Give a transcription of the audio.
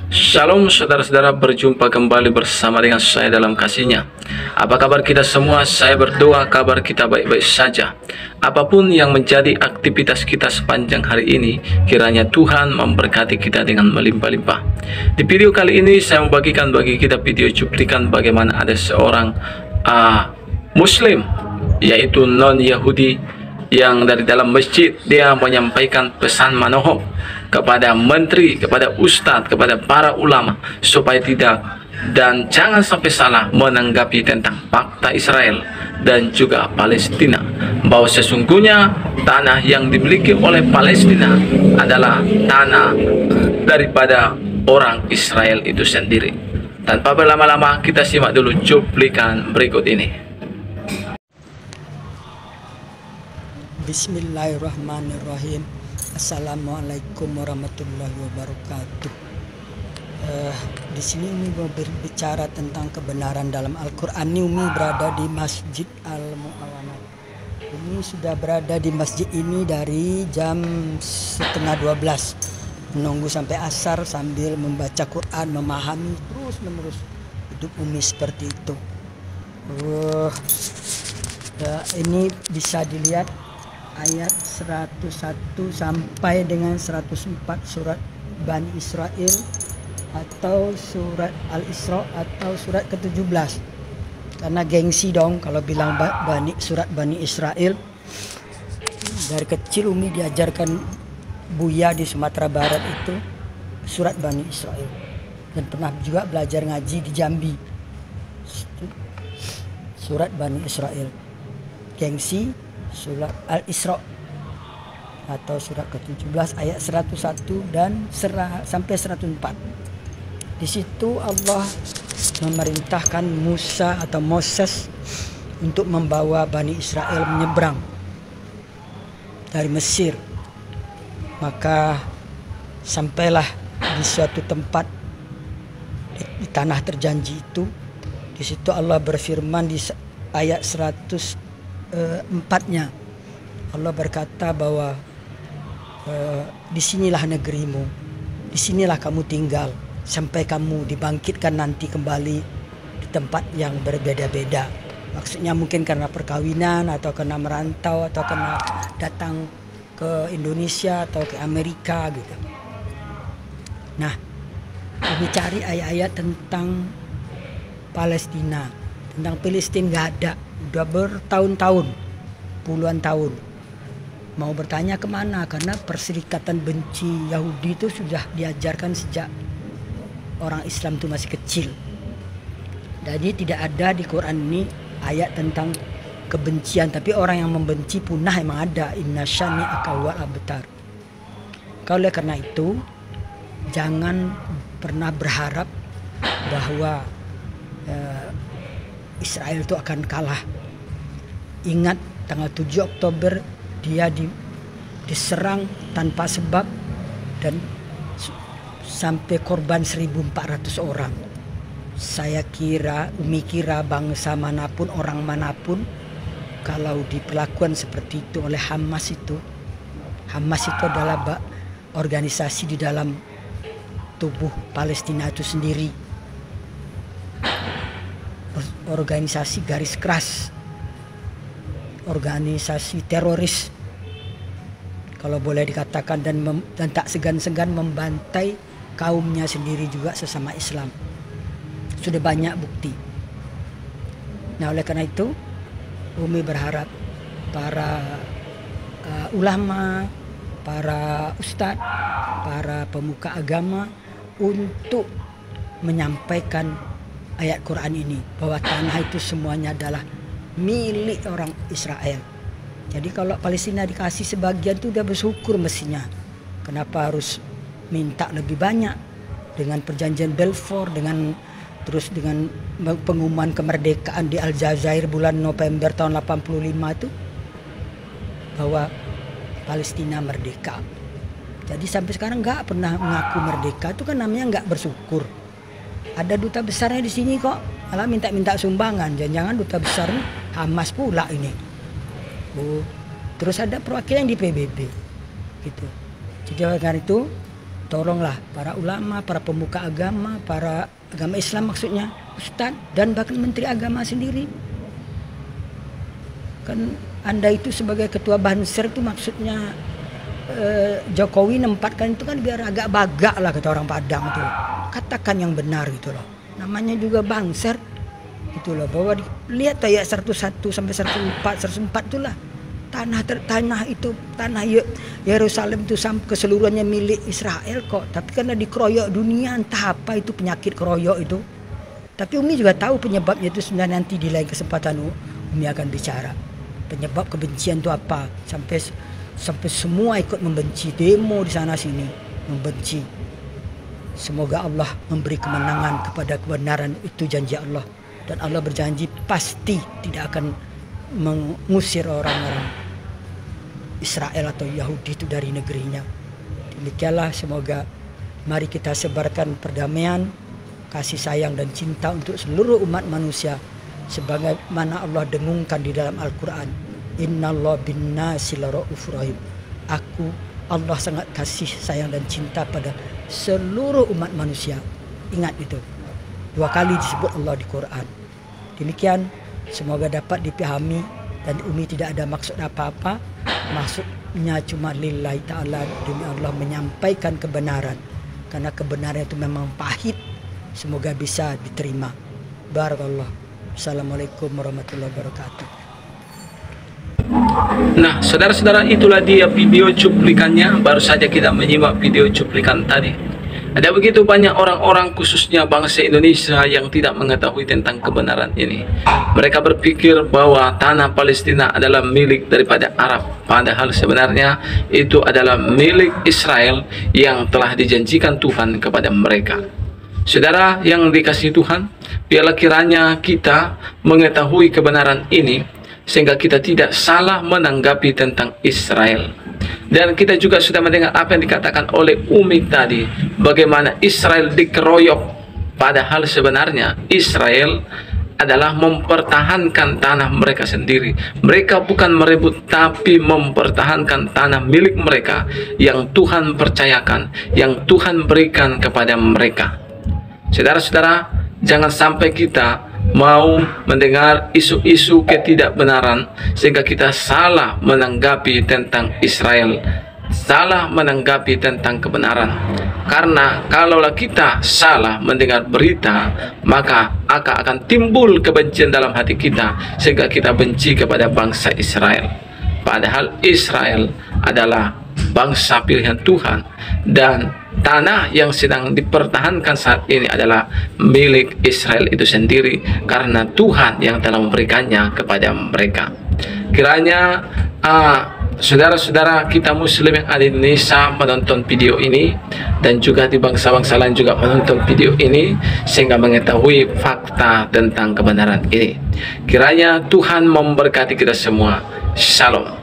Shalom saudara-saudara, berjumpa kembali bersama dengan saya dalam kasih-Nya. Apa kabar kita semua? Saya berdoa kabar kita baik-baik saja. Apapun yang menjadi aktivitas kita sepanjang hari ini, kiranya Tuhan memberkati kita dengan melimpah-limpah. Di video kali ini saya membagikan bagi kita video cuplikan bagaimana ada seorang Muslim, yaitu non-Yahudi, yang dari dalam masjid dia menyampaikan pesan manohok kepada menteri, kepada ustadz, kepada para ulama supaya tidak dan jangan sampai salah menanggapi tentang fakta Israel dan juga Palestina, bahwa sesungguhnya tanah yang dimiliki oleh Palestina adalah tanah daripada orang Israel itu sendiri. Tanpa berlama-lama, kita simak dulu cuplikan berikut ini. Bismillahirrahmanirrahim. Assalamualaikum warahmatullahi wabarakatuh. Di sini Umi mau berbicara tentang kebenaran dalam Al-Quran. Umi berada di Masjid Al-Mu'awanah. Umi sudah berada di masjid ini dari jam 11:30, menunggu sampai asar sambil membaca Quran, memahami terus menerus. Hidup Umi seperti itu. Ini bisa dilihat ayat 101 sampai dengan 104 surat Bani Israel atau surat Al-Isra atau surat ke-17. Karena gengsi dong kalau bilang surat Bani Israel. Dari kecil Umi diajarkan Buya di Sumatera Barat itu surat Bani Israel, dan pernah juga belajar ngaji di Jambi surat Bani Israel. Gengsi surat Al-Isra atau surat ke-17 ayat 101 dan sampai 104. Di situ Allah memerintahkan Musa atau Moses untuk membawa Bani Israel menyeberang dari Mesir. Maka sampailah di suatu tempat di tanah terjanji itu. Di situ Allah berfirman di ayat 104-nya, Allah berkata bahwa disinilah negerimu, disinilah kamu tinggal sampai kamu dibangkitkan nanti kembali di tempat yang berbeda-beda. Maksudnya mungkin karena perkawinan atau karena merantau atau karena datang ke Indonesia atau ke Amerika gitu. Nah, kami cari ayat-ayat tentang Palestina. Tentang Palestina nggak ada, udah bertahun-tahun, puluhan tahun. Mau bertanya kemana? Karena perserikatan benci Yahudi itu sudah diajarkan sejak orang Islam itu masih kecil. Jadi tidak ada di Quran ini ayat tentang kebencian, tapi orang yang membenci punah emang ada. Inna syani akawal abtar. Oleh karena itu, jangan pernah berharap bahwa Israel itu akan kalah. Ingat tanggal 7 Oktober dia diserang tanpa sebab dan sampai korban 1.400 orang. Umi kira bangsa manapun, orang manapun, kalau diperlakukan seperti itu oleh Hamas itu adalah organisasi di dalam tubuh Palestina itu sendiri. Organisasi garis keras, organisasi teroris kalau boleh dikatakan, dan tak segan-segan membantai kaumnya sendiri juga sesama Islam. Sudah banyak bukti. Nah, oleh karena itu Umi berharap para ulama, para ustadz, para pemuka agama untuk menyampaikan ayat Quran ini, bahwa tanah itu semuanya adalah milik orang Israel. Jadi kalau Palestina dikasih sebagian itu udah bersyukur mestinya. Kenapa harus minta lebih banyak? Dengan perjanjian Balfour, dengan pengumuman kemerdekaan di Aljazair bulan November tahun 85 itu, bahwa Palestina merdeka. Jadi sampai sekarang nggak pernah mengaku merdeka, itu kan namanya nggak bersyukur. Ada duta besarnya di sini kok, malah minta sumbangan. Jangan-jangan duta besar Hamas pula ini. Terus ada perwakilan di PBB, gitu. Jadi oleh karena itu tolonglah para ulama, para pemuka agama, para agama Islam maksudnya, Ustadz dan bahkan Menteri Agama sendiri. Kan Anda itu sebagai ketua Banser itu maksudnya Jokowi nempatkan itu kan biar agak bagak lah kata orang Padang itu. Katakan yang benar gitu loh. Namanya juga Banser gitu loh. Bahwa lihat ayat 101 sampai 104 itulah. Tanah itu, tanah Yerusalem itu keseluruhannya milik Israel kok. Tapi karena dikeroyok dunia, entah apa itu penyakit keroyok itu. Tapi Umi juga tahu penyebabnya itu sebenarnya, nanti di lain kesempatan Umi akan bicara. Penyebab kebencian itu apa? Sampai semua ikut membenci, demo di sana sini membenci. Semoga Allah memberi kemenangan kepada kebenaran, itu janji Allah. Dan Allah berjanji pasti tidak akan mengusir orang-orang Israel atau Yahudi itu dari negerinya. Demikianlah, semoga mari kita sebarkan perdamaian, kasih sayang dan cinta untuk seluruh umat manusia sebagaimana Allah dengungkan di dalam Al-Quran. Innallaha binnasi laraufur rahim. Allah sangat kasih sayang dan cinta pada seluruh umat manusia. Ingat itu. 2 kali disebut Allah di Quran. Demikian, semoga dapat dipahami dan Umi tidak ada maksud apa-apa. Maksudnya cuma lillahi ta'ala, demi Allah menyampaikan kebenaran. Karena kebenaran itu memang pahit. Semoga bisa diterima. Barakallah. Assalamualaikum warahmatullahi wabarakatuh. Nah, saudara-saudara, itulah dia video cuplikannya. Baru saja kita menyimak video cuplikan tadi. Ada begitu banyak orang-orang, khususnya bangsa Indonesia, yang tidak mengetahui tentang kebenaran ini. Mereka berpikir bahwa tanah Palestina adalah milik daripada Arab, padahal sebenarnya itu adalah milik Israel yang telah dijanjikan Tuhan kepada mereka. Saudara yang dikasihi Tuhan, biarlah kiranya kita mengetahui kebenaran ini sehingga kita tidak salah menanggapi tentang Israel. Dan kita juga sudah mendengar apa yang dikatakan oleh Umi tadi, bagaimana Israel dikeroyok, padahal sebenarnya Israel adalah mempertahankan tanah mereka sendiri. Mereka bukan merebut, tapi mempertahankan tanah milik mereka yang Tuhan percayakan, yang Tuhan berikan kepada mereka. Saudara-saudara, jangan sampai kita mau mendengar isu-isu ketidakbenaran sehingga kita salah menanggapi tentang Israel, salah menanggapi tentang kebenaran. Karena kalaulah kita salah mendengar berita, maka akan timbul kebencian dalam hati kita sehingga kita benci kepada bangsa Israel. Padahal Israel adalah bangsa pilihan Tuhan, dan tanah yang sedang dipertahankan saat ini adalah milik Israel itu sendiri, karena Tuhan yang telah memberikannya kepada mereka. Kiranya saudara-saudara kita Muslim yang ada di Indonesia menonton video ini, dan juga di bangsa-bangsa lain juga menonton video ini, sehingga mengetahui fakta tentang kebenaran ini. Kiranya Tuhan memberkati kita semua. Shalom.